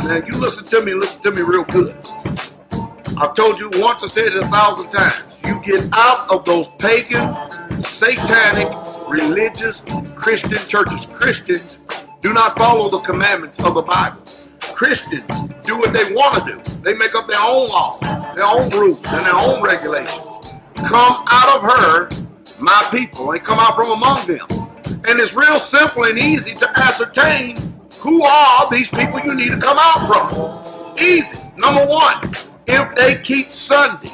Now you listen to me real good. I've told you once, I said it 1,000 times. You get out of those pagan, satanic, religious, Christian churches. Christians do not follow the commandments of the Bible. Christians do what they want to do. They make up their own laws, their own rules, and their own regulations. Come out of her, my people, and come out from among them. And it's real simple and easy to ascertain who are these people you need to come out from. Easy. Number one, if they keep Sunday,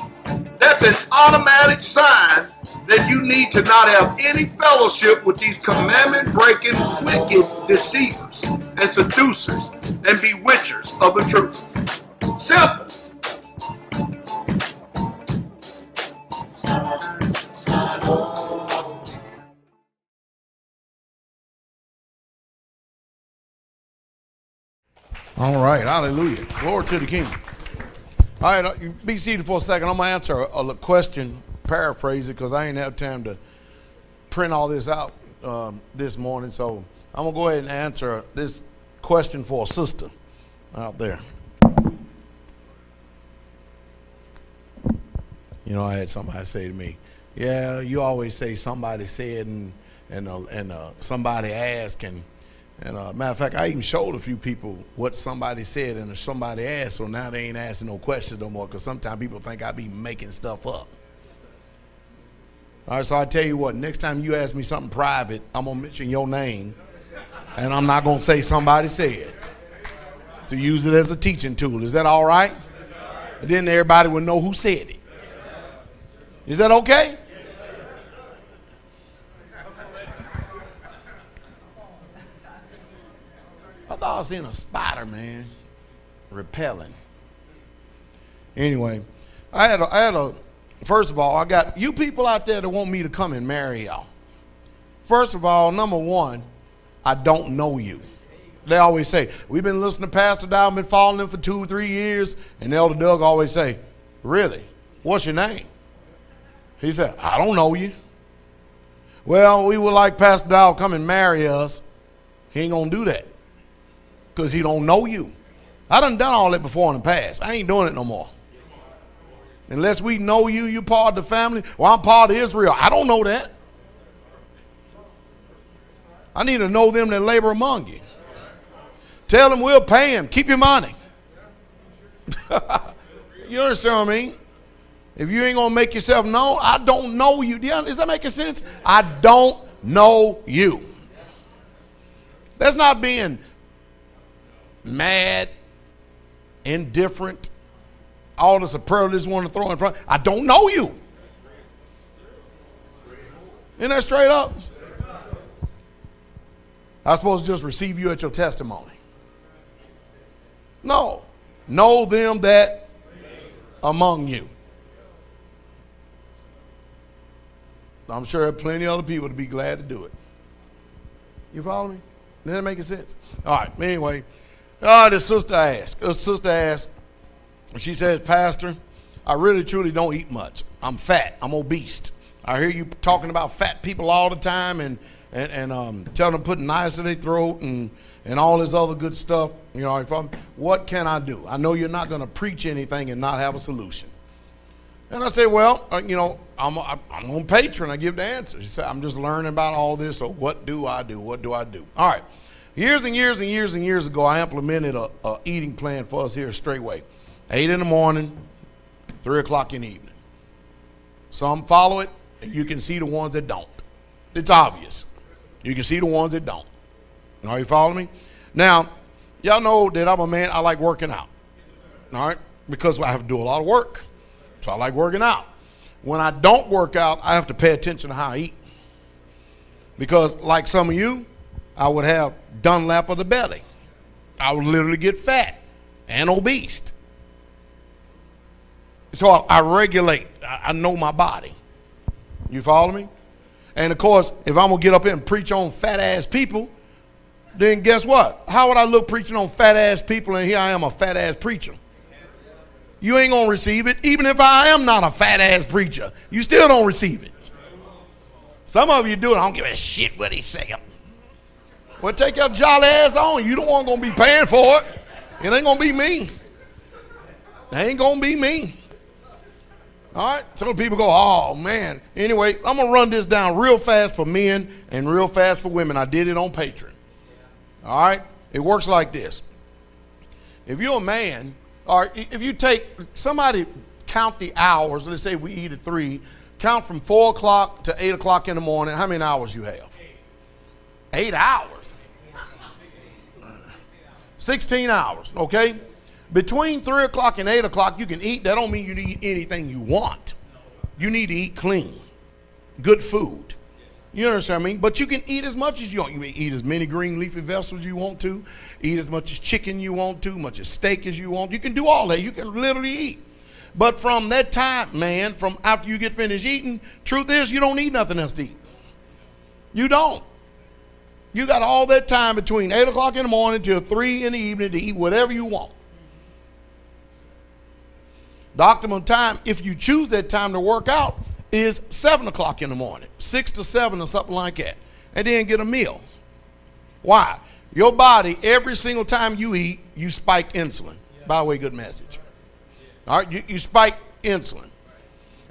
that's an automatic sign that you need to not have any fellowship with these commandment-breaking, wicked deceivers and seducers and bewitchers of the truth. Simple. All right, hallelujah. Glory to the King. All right, be seated for a second. I'm going to answer a question, paraphrase it, because I ain't have time to print all this out this morning. So I'm going to go ahead and answer this question for a sister out there. You know, I had somebody say to me, yeah, you always say somebody said and somebody asked, and matter of fact, I even showed a few people what somebody said and somebody asked, so now they ain't asking no questions no more, because sometimes people think I be making stuff up. All right, so I tell you what, next time you ask me something private, I'm going to mention your name, and I'm not going to say somebody said, to use it as a teaching tool. Is that all right? And then everybody will know who said it. Is that okay? I thought I seen a spider, man, repelling. Anyway, first of all, I got you people out there that want me to come and marry y'all. First of all, number one, I don't know you. They always say, we've been listening to Pastor Dowell, been following him for 2 or 3 years, and Elder Doug always say, really? What's your name? He said, I don't know you. Well, we would like Pastor Dowell come and marry us. He ain't going to do that, because he don't know you. I done all that before in the past. I ain't doing it no more. Unless we know you, you part of the family. Well, I'm part of Israel. I don't know that. I need to know them that labor among you. Tell them we'll pay him. Keep your money. You understand what I mean? If you ain't going to make yourself known, I don't know you. Is that making sense? I don't know you. That's not being mad, indifferent, all the superlatives want to throw in front. I don't know you. Isn't that straight up? I'm supposed to just receive you at your testimony. No. Know them that among you. I'm sure there are plenty of other people to be glad to do it. You follow me? Does that make sense? All right. Anyway, the sister asked, she says, Pastor, I really truly don't eat much. I'm fat. I'm obese. I hear you talking about fat people all the time and telling them put knives in their throat and all this other good stuff. You know, what can I do? I know you're not going to preach anything and not have a solution. And I said, well, you know, I'm on Patreon. I give the answer. She said, I'm just learning about all this. So what do I do? What do I do? All right. Years and years and years and years ago, I implemented a eating plan for us here at Straitway. 8 in the morning, 3 o'clock in the evening. Some follow it, and you can see the ones that don't. It's obvious. You can see the ones that don't. Are you following me? Now, y'all know that I'm a man. I like working out. All right? Because I have to do a lot of work. So I like working out. When I don't work out, I have to pay attention to how I eat. Because like some of you, I would have Dunlap of the belly. I would literally get fat and obese. So I regulate. I know my body. You follow me? And of course, if I'm going to get up here and preach on fat ass people, then guess what? How would I look preaching on fat ass people and here I am a fat ass preacher? You ain't going to receive it. Even if I am not a fat-ass preacher, you still don't receive it. Some of you do it. I don't give a shit what he say. Well, take your jolly ass on. You the one going to be paying for it. It ain't going to be me. It ain't going to be me. All right? Some people go, oh, man. Anyway, I'm going to run this down real fast for men and real fast for women. I did it on Patreon. All right? It works like this. If you're a man, or if you take, somebody count the hours. Let's say we eat at 3. Count from 4 o'clock to 8 o'clock in the morning. How many hours you have? 8 hours. 16 hours, okay? Between 3 o'clock and 8 o'clock, you can eat. That don't mean you need anything you want. You need to eat clean, good food. You understand what I mean? But you can eat as much as you want. You can eat as many green leafy vegetables you want to. Eat as much as chicken you want to, much as steak as you want. You can do all that. You can literally eat. But from that time, man, from after you get finished eating, truth is you don't need nothing else to eat. You don't. You got all that time between 8 o'clock in the morning till 3 in the evening to eat whatever you want. The optimum time, if you choose that time to work out, is 7 o'clock in the morning, 6 to 7 or something like that, and then get a meal. Why? Your body, every single time you eat, you spike insulin. By the way, good message. All right, you spike insulin.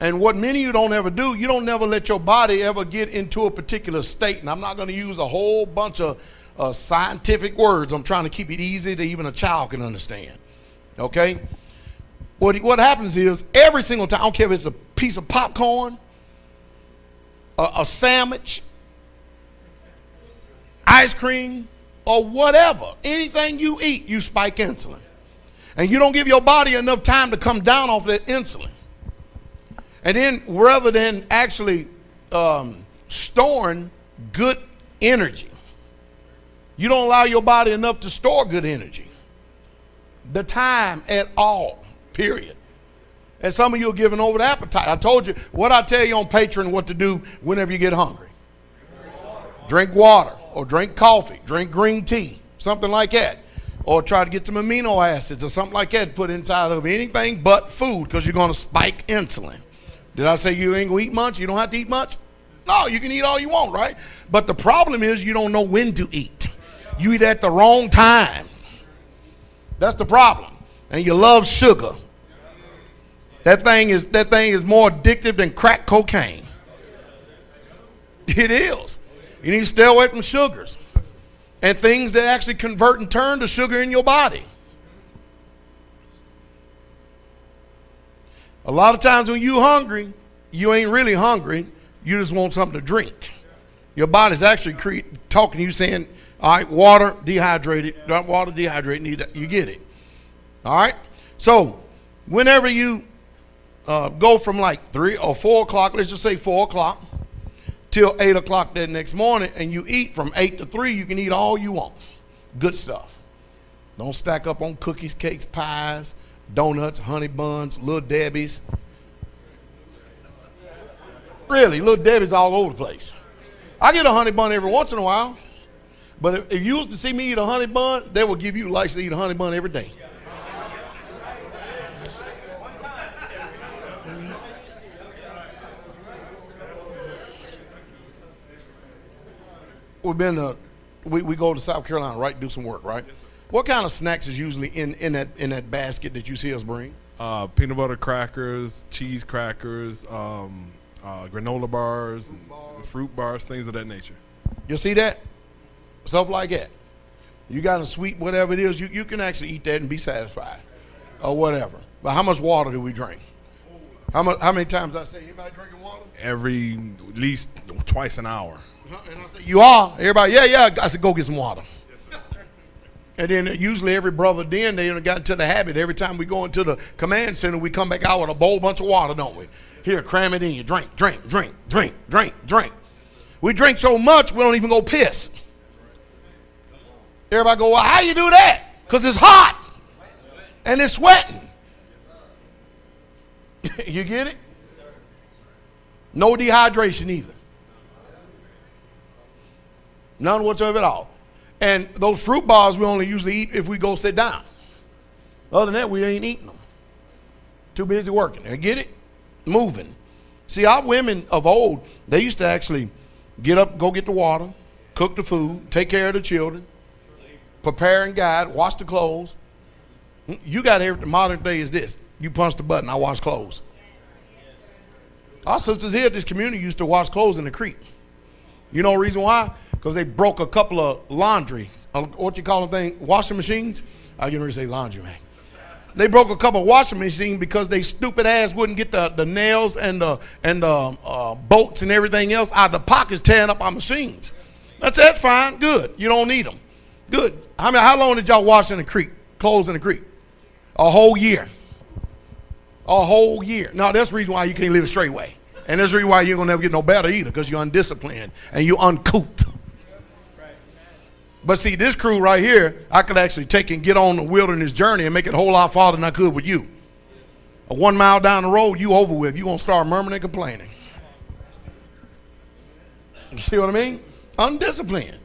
And what many of you don't ever do, you don't never let your body ever get into a particular state. And I'm not going to use a whole bunch of scientific words. I'm trying to keep it easy that even a child can understand. Okay? What happens is every single time, I don't care if it's a piece of popcorn, a sandwich, ice cream, or whatever, anything you eat, you spike insulin. And you don't give your body enough time to come down off that insulin. And then rather than actually storing good energy, you don't allow your body enough to store good energy. The time at all, period. And some of you are giving over the appetite. I told you, what I tell you on Patreon what to do whenever you get hungry. Drink water or drink coffee, drink green tea, something like that. Or try to get some amino acids or something like that put inside of anything but food because you're going to spike insulin. Did I say you ain't going to eat much? You don't have to eat much? No, you can eat all you want, right? But the problem is you don't know when to eat. You eat at the wrong time. That's the problem. And you love sugar. That thing is more addictive than crack cocaine. It is. You need to stay away from sugars and things that actually convert and turn to sugar in your body. A lot of times when you're hungry, you ain't really hungry. You just want something to drink. Your body's actually talking to you saying, all right, water, dehydrated, water, dehydrated, you get it. All right? So whenever you go from like 3 or 4 o'clock, let's just say 4 o'clock, till 8 o'clock that next morning, and you eat from 8 to 3, you can eat all you want. Good stuff. Don't stack up on cookies, cakes, pies, donuts, honey buns, Little Debbie's. Really, Little Debbie's all over the place. I get a honey bun every once in a while, but if you used to see me eat a honey bun, they will give you a license to eat a honey bun every day. We go to South Carolina, right? Do some work, right? Yes, sir. What kind of snacks is usually in that basket that you see us bring? Peanut butter crackers, cheese crackers, granola bars, fruit bars, things of that nature. You see that? Stuff like that. You got a sweet whatever it is, you can actually eat that and be satisfied, or whatever. But how much water do we drink? How many times I say, anybody drinking water? At least twice an hour. And I say, you are? Everybody, yeah. I said, go get some water. Yes, sir. And then usually every brother then, they got into the habit. Every time we go into the command center, we come back out with a bowl bunch of water, don't we? Here, cram it in you. Drink. We drink so much, we don't even go piss. Everybody go, well, how you do that? Because it's hot. And it's sweating. You get it? No dehydration either. None whatsoever at all. And those fruit bars we only usually eat if we go sit down. Other than that, we ain't eating them. Too busy working. They get it? Moving. See, our women of old, they used to actually get up, go get the water, cook the food, take care of the children, prepare and guide, wash the clothes. You got everything. Modern day is this. You punch the button, I wash clothes. Our sisters here at this community used to wash clothes in the creek. You know the reason why? Because they broke a couple of laundry, what you call them thing, washing machines? I can say laundry, man. They broke a couple of washing machines because they stupid ass wouldn't get the nails and the bolts and everything else out of the pockets tearing up our machines. That's fine, good. You don't need them. Good. How long did y'all wash in the creek, clothes in the creek? A whole year. A whole year. No, that's the reason why you can't live a straight way. And that's the reason why you're going to never get no better either, because you're undisciplined and you're uncouth. But see, this crew right here, I could actually take and get on the wilderness journey and make it a whole lot farther than I could with you. 1 mile down the road, you over with. You're going to start murmuring and complaining. You see what I mean? Undisciplined.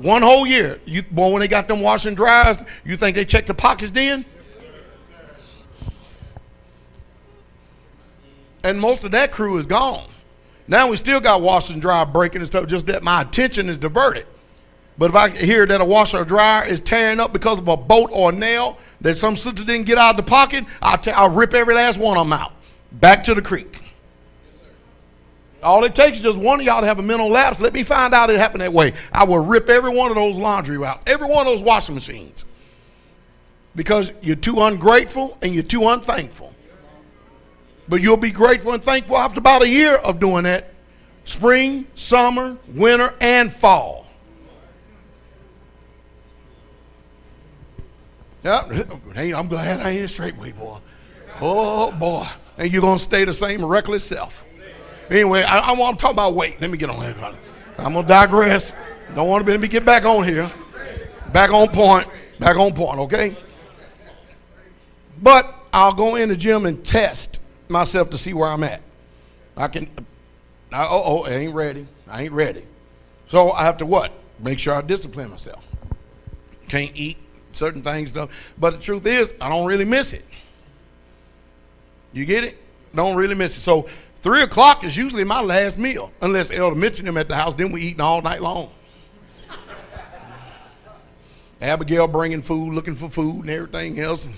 One whole year. Boy, when they got them washing dryers, you think they checked the pockets then? And most of that crew is gone. Now we still got wash and dry breaking and stuff, just that my attention is diverted. But if I hear that a washer or dryer is tearing up because of a bolt or a nail that some sister didn't get out of the pocket, I'll rip every last one of them out. Back to the creek. All it takes is just one of y'all to have a mental lapse. Let me find out it happened that way. I will rip every one of those laundry routes, every one of those washing machines. Because you're too ungrateful and you're too unthankful. But you'll be grateful and thankful after about a year of doing that. Spring, summer, winter, and fall. Yeah, hey, I'm glad I ain't Straitway, boy. Oh, boy. And you're going to stay the same reckless self. Anyway, I want to talk about weight. Let me get on here. I'm going to digress. Don't want to let me get back on here. Back on point. Back on point, okay? But I'll go in the gym and test myself to see where I'm at. I ain't ready. I ain't ready. So I have to what? Make sure I discipline myself. Can't eat certain things, though. But the truth is, I don't really miss it. You get it? Don't really miss it. So 3 o'clock is usually my last meal, unless Elder mentioned him at the house. Then we eating all night long. Abigail bringing food, looking for food and everything else. And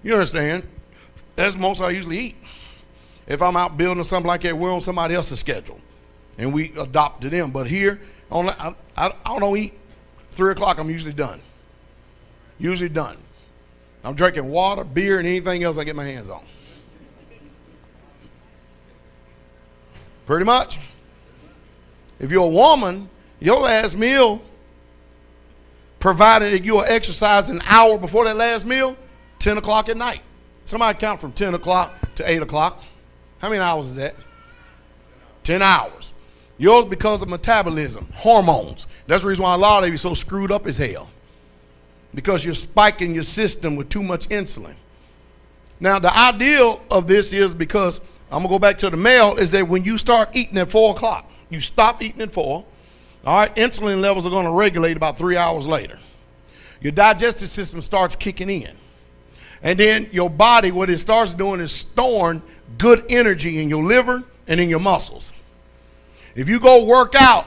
you understand? That's most I usually eat. If I'm out building or something like that, we're on somebody else's schedule, and we adopt to them. But here, I don't eat. 3 o'clock, I'm usually done. Usually done. I'm drinking water, beer, and anything else I get my hands on. Pretty much. If you're a woman, your last meal, provided that you are exercising an hour before that last meal, 10 o'clock at night. Somebody count from 10 o'clock to 8 o'clock. How many hours is that? 10 hours. Yours because of metabolism, hormones. That's the reason why a lot of you are so screwed up as hell. Because you're spiking your system with too much insulin. Now, the ideal of this is, because I'm going to go back to the male, is that when you start eating at 4 o'clock, you stop eating at 4, all right, insulin levels are going to regulate about 3 hours later. Your digestive system starts kicking in. And then your body, what it starts doing is storing good energy in your liver and in your muscles. If you go work out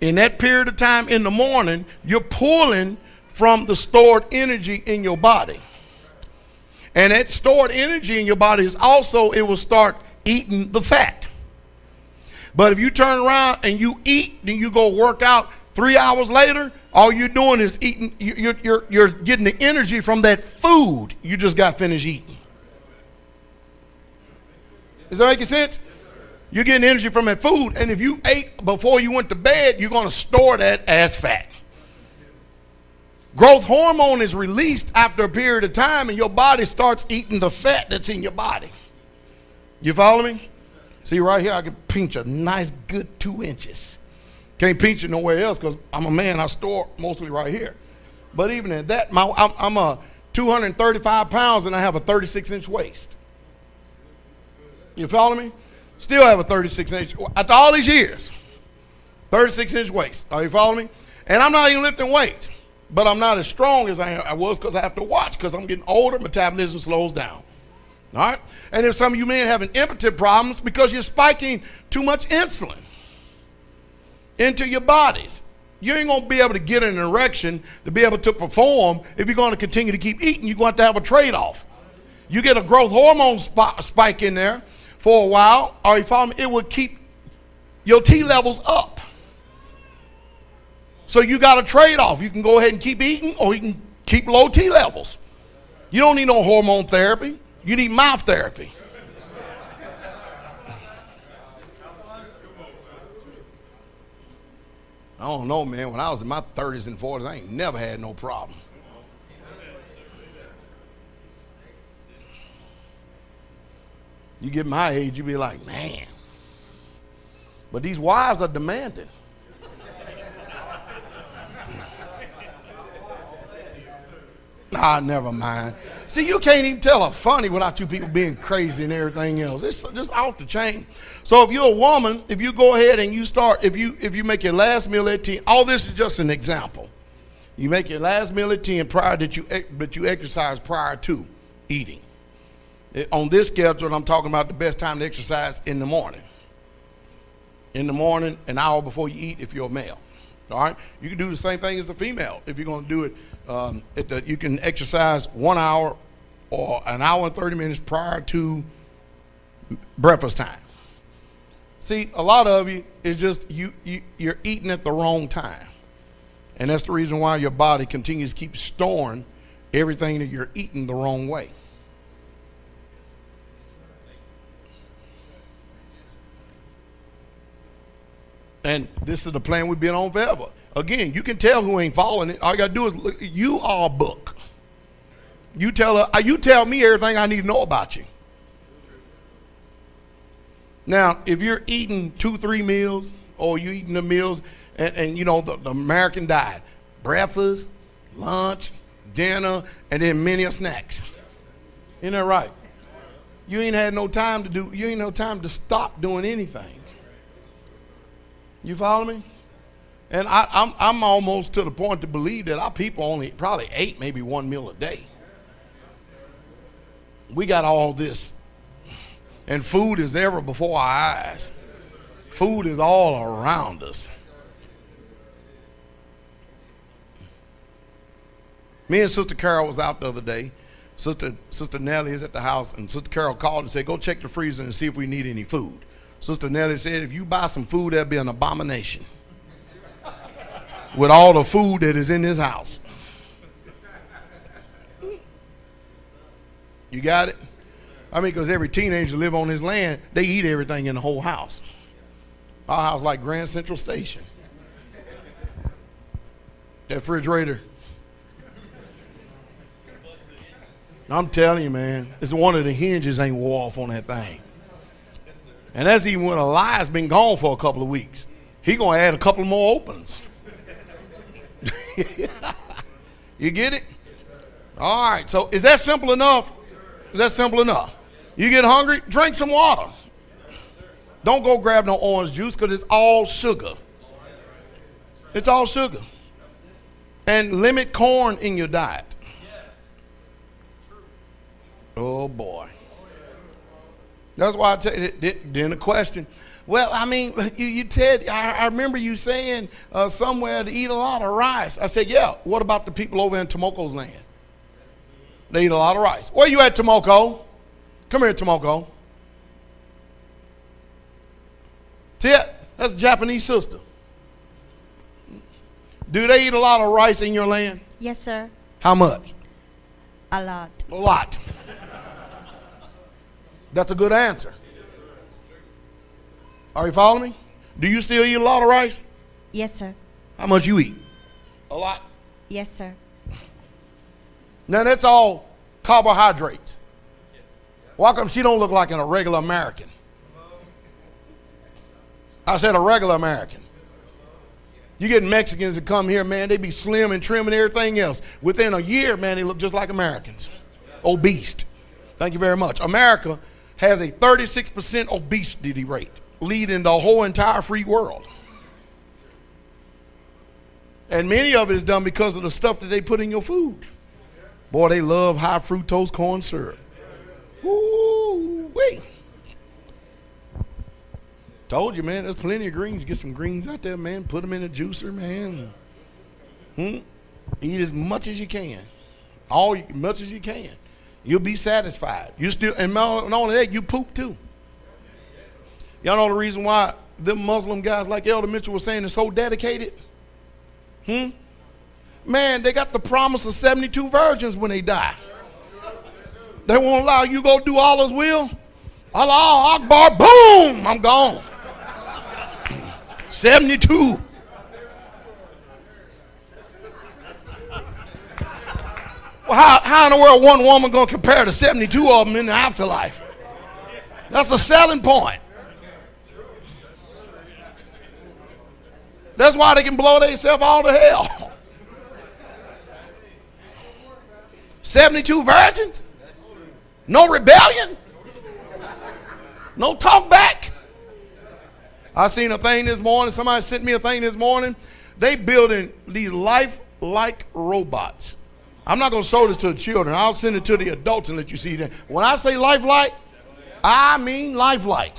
in that period of time in the morning, you're pulling from the stored energy in your body. And that stored energy in your body is also, it will start eating the fat. But if you turn around and you eat, then you go work out 3 hours later, all you're doing is eating, you're getting the energy from that food you just got finished eating. Does that make sense? You're getting energy from that food, and if you ate before you went to bed, you're going to store that as fat. Growth hormone is released after a period of time, and your body starts eating the fat that's in your body. You follow me? See, right here, I can pinch a nice good 2 inches. Can't pinch it nowhere else because I'm a man. I store mostly right here. But even at that, I'm a 235 pounds, and I have a 36-inch waist. You follow me? Still have a 36-inch, after all these years, 36-inch waist. Are you following me? And I'm not even lifting weights. but I'm not as strong as I was because I have to watch because I'm getting older, metabolism slows down. All right? And if some of you men having impotent problems because you're spiking too much insulin into your bodies. You ain't going to be able to get an erection to be able to perform if you're going to continue to keep eating. You're going to have a trade-off. You get a growth hormone spike in there for a while, or you follow me, it will keep your T levels up. So you got a trade-off. You can go ahead and keep eating, or you can keep low T levels. You don't need no hormone therapy. You need mouth therapy. I don't know, man. When I was in my 30s and 40s, I ain't never had no problem. You get my age, you be like, man. But these wives are demanding. Nah, never mind. See, you can't even tell a funny without you people being crazy and everything else. It's just off the chain. So if you're a woman, if you go ahead and you start, if you make your last meal at 10, all this is just an example. You make your last meal at 10 prior that you exercise prior to eating. On this schedule, I'm talking about the best time to exercise in the morning. In the morning, an hour before you eat if you're a male. All right? You can do the same thing as a female. If you're going to do it, you can exercise 1 hour or an hour and 30 minutes prior to breakfast time. See, a lot of you is just you're eating at the wrong time. And that's the reason why your body continues to keep storing everything that you're eating the wrong way. And this is the plan we've been on forever. Again, you can tell who ain't following it. All you got to do is look. You are a book. You tell me everything I need to know about you. Now, if you're eating 2-3 meals, or you're eating the meals, and you know the American diet, breakfast, lunch, dinner, and then many a snacks. Isn't that right? You ain't had no time to stop doing anything. You follow me? And I'm almost to the point to believe that our people only probably ate maybe one meal a day. We got all this. And food is ever before our eyes. Food is all around us. Me and Sister Carol was out the other day. Sister Nellie is at the house, and Sister Carol called and said, go check the freezer and see if we need any food. Sister Nellie said, if you buy some food, that'll be an abomination with all the food that is in this house. You got it? I mean, because every teenager live on this land, they eat everything in the whole house. Our house like Grand Central Station. That refrigerator. I'm telling you, man, it's one of the hinges ain't wore off on that thing. And that's even when Elias been gone for a couple of weeks. He gonna add a couple more opens. You get it? All right, so is that simple enough? Is that simple enough? You get hungry, drink some water. Don't go grab no orange juice because it's all sugar. It's all sugar. And limit corn in your diet. Oh boy. That's why I tell you, then the question, well, I mean, you Ted, I remember you saying somewhere to eat a lot of rice. I said, yeah, what about the people over in Tomoko's land? They eat a lot of rice. Where you at, Tomoko? Come here, Tomoko. Ted, that's a Japanese sister. Do they eat a lot of rice in your land? Yes, sir. How much? A lot. A lot. That's a good answer. Are you following me? Do you still eat a lot of rice? Yes, sir. How much you eat? A lot. Yes, sir. Now that's all carbohydrates. Why come she don't look like a regular American? I said a regular American. You get Mexicans that come here, man, they be slim and trim and everything else. Within a year, man, they look just like Americans. Obese. Thank you very much. America has a 36% obesity rate, leading the whole entire free world. And many of it is done because of the stuff that they put in your food. Boy, they love high fructose corn syrup. Woo wee. Told you, man, there's plenty of greens. Get some greens out there, man. Put them in a juicer, man. Eat as much as you can. Much as you can. You'll be satisfied. You still, and not only that, you poop too. Y'all know the reason why the Muslim guys like Elder Mitchell was saying is so dedicated? Man, they got the promise of 72 virgins when they die. They won't allow you to go do Allah's will. Allah Akbar, boom, I'm gone. 72. Well, how in the world one woman going to compare to 72 of them in the afterlife? That's a selling point. That's why they can blow themselves all to hell. 72 virgins? No rebellion? No talk back? I seen a thing this morning. Somebody sent me a thing this morning. They building these life-like robots. I'm not going to show this to the children. I'll send it to the adults and let you see that. When I say lifelike, I mean lifelike.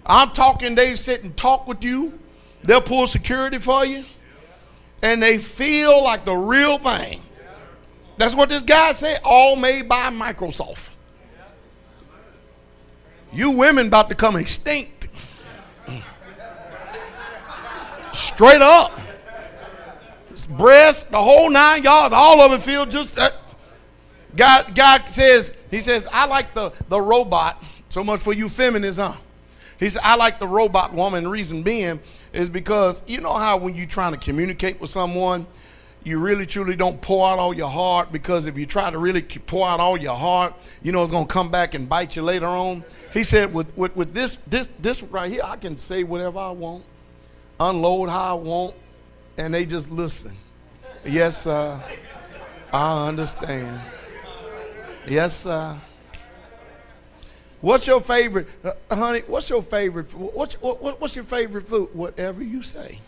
I'm talking they sit and talk with you. They'll pull security for you. And they feel like the real thing. That's what this guy said. All made by Microsoft. You women about to come extinct. Straight up. Breast, the whole 9 yards, all of it feel just that. God says, he says, I like the robot. So much for you feminists, huh? He said, I like the robot woman. The reason being is because you know how when you're trying to communicate with someone, you really truly don't pour out all your heart, because if you try to really pour out all your heart, you know it's going to come back and bite you later on. He said with this right here, I can say whatever I want, unload how I want, and they just listen. Yes, sir. I understand. Yes, sir. What's your favorite, honey? What's your favorite? What's your favorite food? Whatever you say.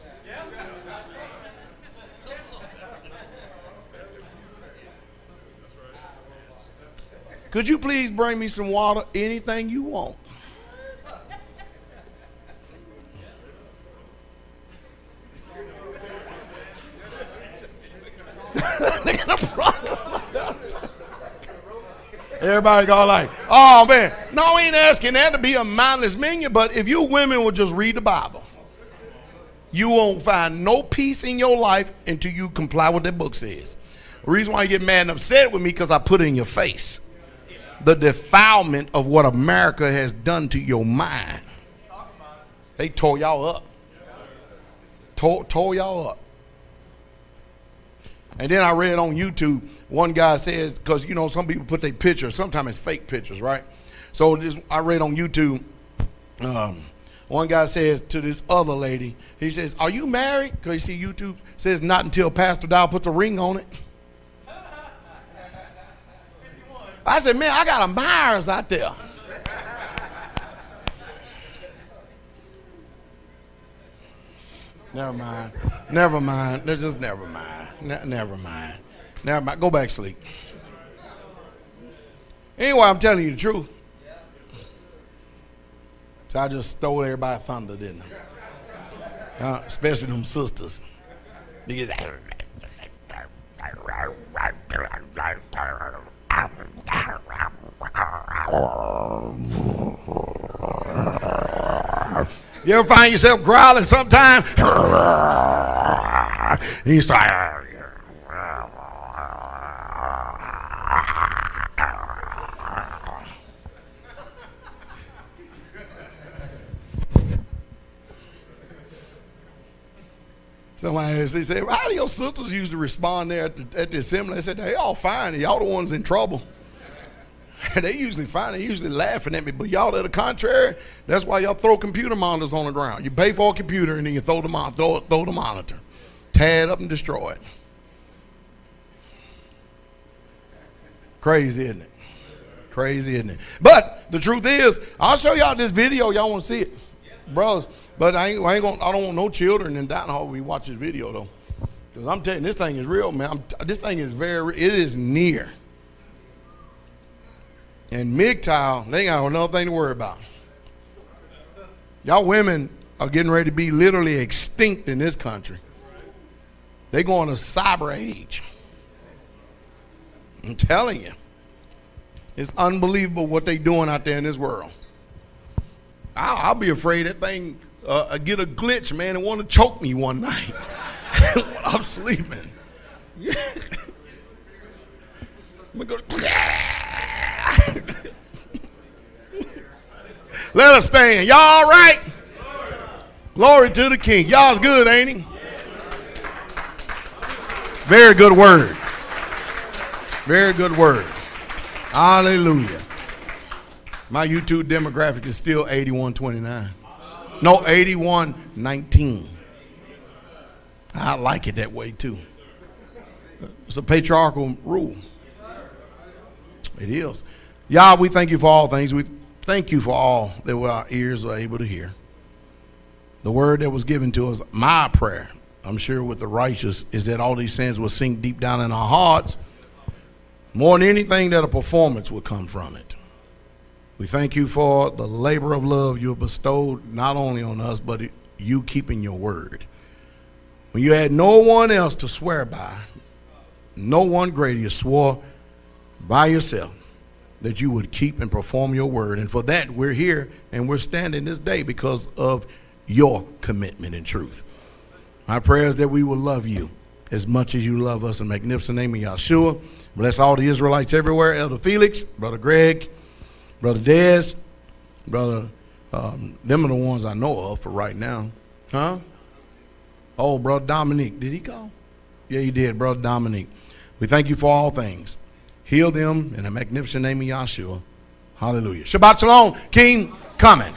Could you please bring me some water? Anything you want. Everybody go like, oh man, no, we ain't asking that to be a mindless minion, but if you women will just read the Bible, you won't find no peace in your life until you comply with that book says. The reason why you get mad and upset with me, because I put it in your face. The defilement of what America has done to your mind. They tore y'all up. Tore y'all up. And then I read on YouTube, one guy says, because you know some people put their pictures, sometimes it's fake pictures, right? So I read on YouTube, one guy says to this other lady, he says, are you married? Because you see YouTube says not until Pastor Dowell puts a ring on it. I said, man, I got admirers out there. Never mind. Never mind. Just never mind. Never mind. Never mind. Go back to sleep. Anyway, I'm telling you the truth. So I just stole everybody's thunder, didn't I? Especially them sisters. Because you ever find yourself growling sometime? He's like, somebody said, how do your sisters usually respond there at the assembly? They said, they all fine. Y'all the ones in trouble. They usually fine. They usually laughing at me. But y'all to the contrary, that's why y'all throw computer monitors on the ground. You pay for a computer and then you throw the monitor. Tear it up and destroy it. Crazy, isn't it? Crazy, isn't it? But the truth is, I'll show y'all this video. Y'all want to see it, brothers. But I don't want no children in Dowell when you watch this video, though. Because I'm telling you, this thing is real, man. This thing is it is near. And MGTOW, they ain't got another thing to worry about. Y'all women are getting ready to be literally extinct in this country. They're going to cyber age. I'm telling you. It's unbelievable what they're doing out there in this world. I'll be afraid that thing get a glitch, man, and want to choke me one night when I'm sleeping. I'm gonna go. Let us stand. Y'all all right? Glory to the King. Y'all's good, ain't he? Very good word. Very good word. Hallelujah. My YouTube demographic is still 8129. No, 8119. I like it that way too. It's a patriarchal rule. It is. Y'all, we thank you for all things. We thank you for all that our ears are able to hear. The word that was given to us, my prayer, I'm sure with the righteous, is that all these sins will sink deep down in our hearts. More than anything, that a performance will come from it. We thank you for the labor of love you have bestowed not only on us, but you keeping your word. When you had no one else to swear by, no one greater, you swore by yourself that you would keep and perform your word. And for that, we're here and we're standing this day because of your commitment in truth. My prayer is that we will love you as much as you love us. In the magnificent name of Yahshua. Bless all the Israelites everywhere. Elder Felix, Brother Greg, Brother Dez, Brother, them are the ones I know of for right now. Huh? Oh, Brother Dominique. Did he call? Yeah, he did, Brother Dominique. We thank you for all things. Heal them in the magnificent name of Yahshua. Hallelujah. Shabbat Shalom. King coming.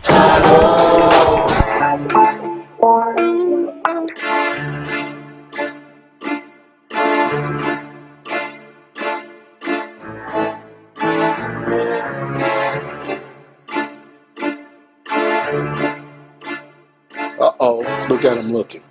Uh-oh. Look at him looking.